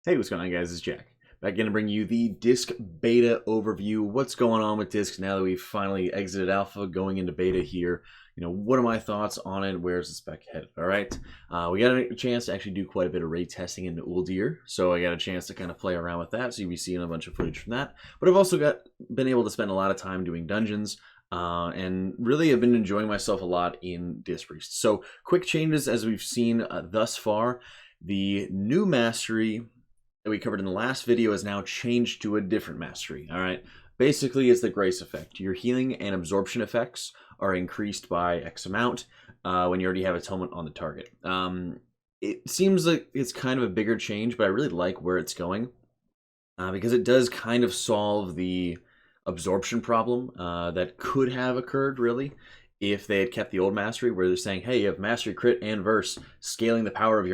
Hey, what's going on, guys? It's Jack. Back in to bring you the disc beta overview. What's going on with discs now that we've finally exited alpha, going into beta here? What are my thoughts on it? Where's the spec headed? All right. We got a chance to actually do quite a bit of raid testing in Uldir, so I got a chance to kind of play around with that. So you'll be seeing a bunch of footage from that. But I've also been able to spend a lot of time doing dungeons. And really have been enjoying myself a lot in Disc Priest. So quick changes as we've seen thus far. The new mastery that we covered in the last video has now changed to a different mastery. All right, basically it's the grace effect. Your healing and absorption effects are increased by X amount when you already have atonement on the target. It seems like it's kind of a bigger change, but I really like where it's going because it does kind of solve the absorption problem that could have occurred really if they had kept the old mastery, where they're saying, hey, you have mastery, crit, and verse, scaling the power of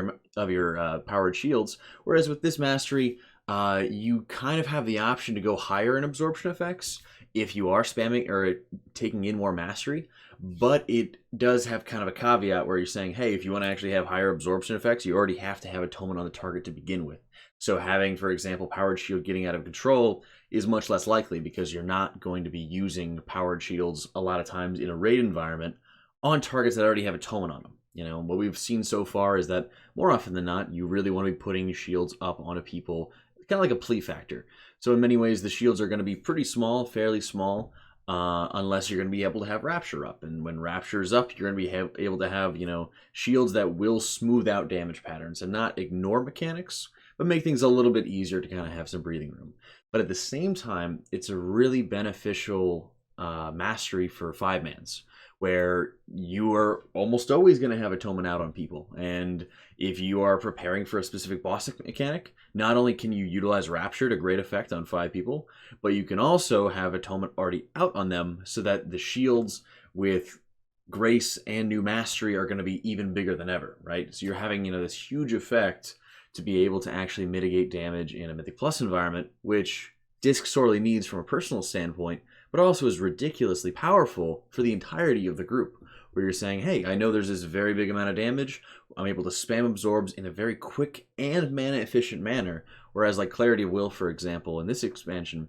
your powered shields. Whereas with this mastery, you kind of have the option to go higher in absorption effects if you are spamming or taking in more mastery. But it does have kind of a caveat where you're saying, hey, if you want to actually have higher absorption effects, you already have to have atonement on the target to begin with. So having, for example, powered shield getting out of control is much less likely because you're not going to be using powered shields a lot of times in a raid environment on targets that already have atonement on them. What we've seen so far is that more often than not, you really want to be putting shields up onto people, kind of like a plea factor. So in many ways, the shields are going to be pretty small, fairly small, unless you're going to be able to have Rapture up. And when Rapture is up, you're going to be able to have, shields that will smooth out damage patterns and not ignore mechanics, but make things a little bit easier to kind of have some breathing room. But at the same time, it's a really beneficial mastery for 5-mans, where you are almost always going to have atonement out on people. And if you are preparing for a specific boss mechanic, not only can you utilize Rapture to great effect on 5 people, but you can also have atonement already out on them so that the shields with grace and new mastery are going to be even bigger than ever, right? So you're having, this huge effect to be able to actually mitigate damage in a Mythic Plus environment, which Disc sorely needs from a personal standpoint, but also is ridiculously powerful for the entirety of the group, where you're saying, hey, I know there's this very big amount of damage, I'm able to spam absorbs in a very quick and mana efficient manner, whereas like Clarity of Will, for example, in this expansion,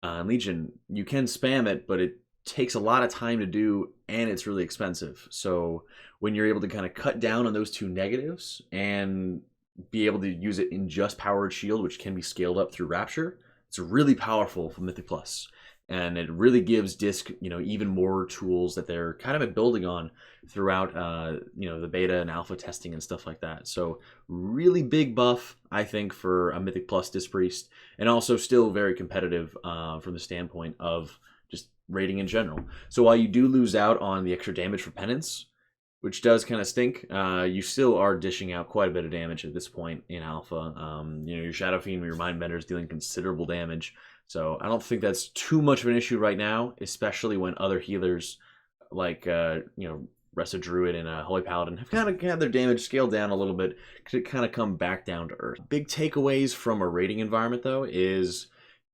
Legion, you can spam it, but it takes a lot of time to do, and it's really expensive. So when you're able to kind of cut down on those two negatives and be able to use it in just powered shield, which can be scaled up through Rapture, it's really powerful for Mythic Plus. And it really gives Disc, even more tools that they're kind of building on throughout, the beta and alpha testing and stuff like that. So really big buff, I think, for a Mythic Plus Disc Priest, and also still very competitive from the standpoint of just rating in general. So while you do lose out on the extra damage for penance, which does kind of stink, you still are dishing out quite a bit of damage at this point in alpha. Your Shadow Fiend, your Mind Bender is dealing considerable damage. So I don't think that's too much of an issue right now, especially when other healers like, Rest of Druid and Holy Paladin have kind of had their damage scaled down a little bit to kind of come back down to earth. Big takeaways from a raiding environment, though, is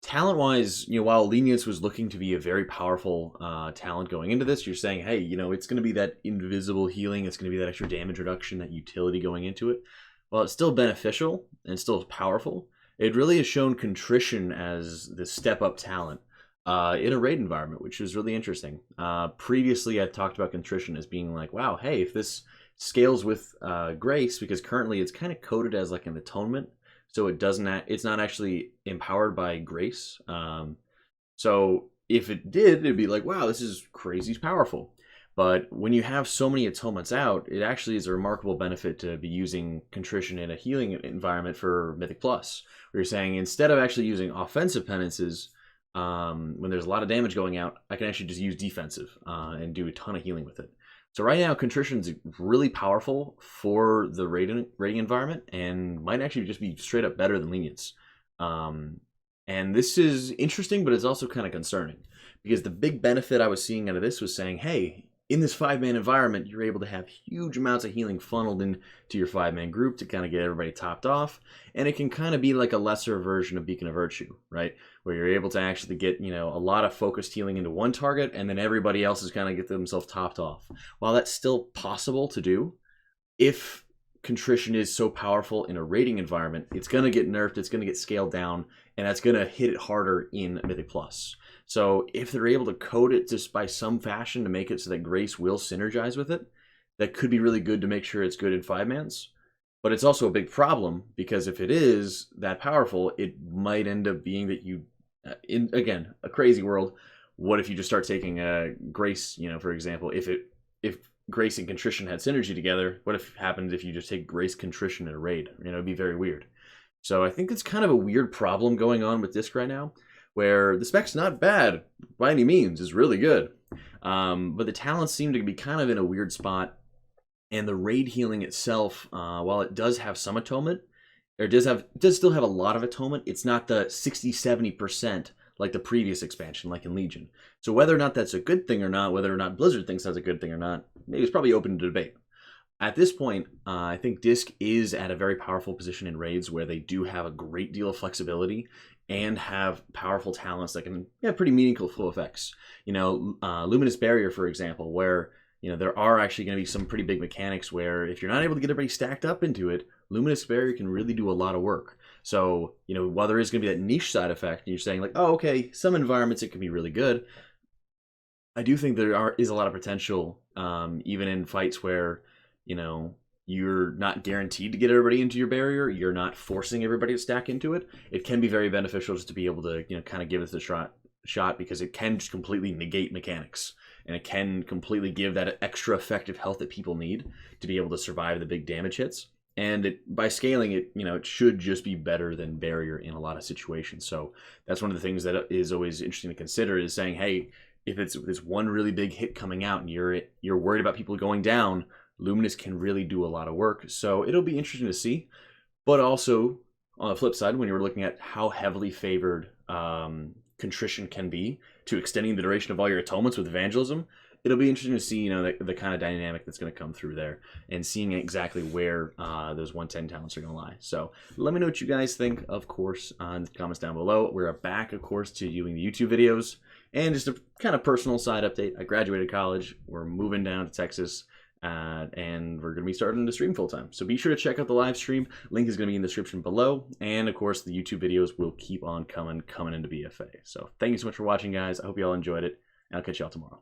talent-wise, while Lenience was looking to be a very powerful talent going into this, you're saying, hey, it's going to be that invisible healing, it's going to be that extra damage reduction, that utility going into it. While it's still beneficial and still powerful, it really has shown Contrition as the step-up talent in a raid environment, which is really interesting. Previously, I talked about Contrition as being like, wow, hey, if this scales with Grace, because currently it's kind of coded as like an atonement, so it's not actually empowered by grace. So if it did, it'd be like, wow, this is crazy powerful. But when you have so many atonements out, it actually is a remarkable benefit to be using Contrition in a healing environment for Mythic Plus, where you're saying, instead of actually using offensive penances, when there's a lot of damage going out, I can actually just use defensive and do a ton of healing with it. So right now, Contrition is really powerful for the raiding environment and might actually just be straight up better than Lenience. And this is interesting, but it's also kind of concerning, because the big benefit I was seeing out of this was saying, hey, in this 5-man environment, you're able to have huge amounts of healing funneled into your 5-man group to kind of get everybody topped off. And it can kind of be like a lesser version of Beacon of Virtue, right? Where you're able to actually get, a lot of focused healing into one target, and then everybody else is kind of get themselves topped off. While that's still possible to do, if contrition is so powerful in a raiding environment, it's going to get nerfed, it's going to get scaled down, and that's going to hit it harder in Mythic Plus. So if they're able to code it just by some fashion to make it so that Grace will synergize with it, that could be really good to make sure it's good in 5-mans. But it's also a big problem, because if it is that powerful, it might end up being that you, in again, a crazy world, what if you just start taking Grace, for example, if Grace and Contrition had synergy together, what if happens if you just take Grace Contrition in a raid? It'd be very weird. So I think it's kind of a weird problem going on with Disc right now, where the spec's not bad by any means, it's really good. But the talents seem to be kind of in a weird spot. And the raid healing itself, while it does have some atonement, or it does still have a lot of atonement, it's not the 60-70% like the previous expansion, like in Legion. So whether or not that's a good thing or not, whether or not Blizzard thinks that's a good thing or not, maybe it's probably open to debate. At this point, I think Disc is at a very powerful position in raids where they do have a great deal of flexibility and have powerful talents that can have pretty meaningful flow effects. Luminous Barrier, for example, where there are actually going to be some pretty big mechanics where if you're not able to get everybody stacked up into it, Luminous Barrier can really do a lot of work. So, while there is going to be that niche side effect, and you're saying like, oh, okay, some environments it can be really good, I do think there is a lot of potential, even in fights where, you're not guaranteed to get everybody into your barrier, you're not forcing everybody to stack into it. It can be very beneficial just to be able to, kind of give it the shot because it can just completely negate mechanics. And it can completely give that extra effective health that people need to be able to survive the big damage hits. And by scaling it, it should just be better than Barrier in a lot of situations. So that's one of the things that is always interesting to consider is saying, hey, if it's this one really big hit coming out and you're worried about people going down, Luminous can really do a lot of work. So it'll be interesting to see. But also, on the flip side, when you're looking at how heavily favored Contrition can be to extending the duration of all your atonements with Evangelism, it'll be interesting to see, the kind of dynamic that's going to come through there and seeing exactly where those 110 talents are going to lie. So let me know what you guys think, of course, in the comments down below. We're back, of course, to doing the YouTube videos and just a kind of personal side update. I graduated college. We're moving down to Texas. And we're going to be starting to stream full time. So be sure to check out the live stream. Link is going to be in the description below. And of course, the YouTube videos will keep on coming into BfA. So thank you so much for watching, guys. I hope you all enjoyed it. And I'll catch you all tomorrow.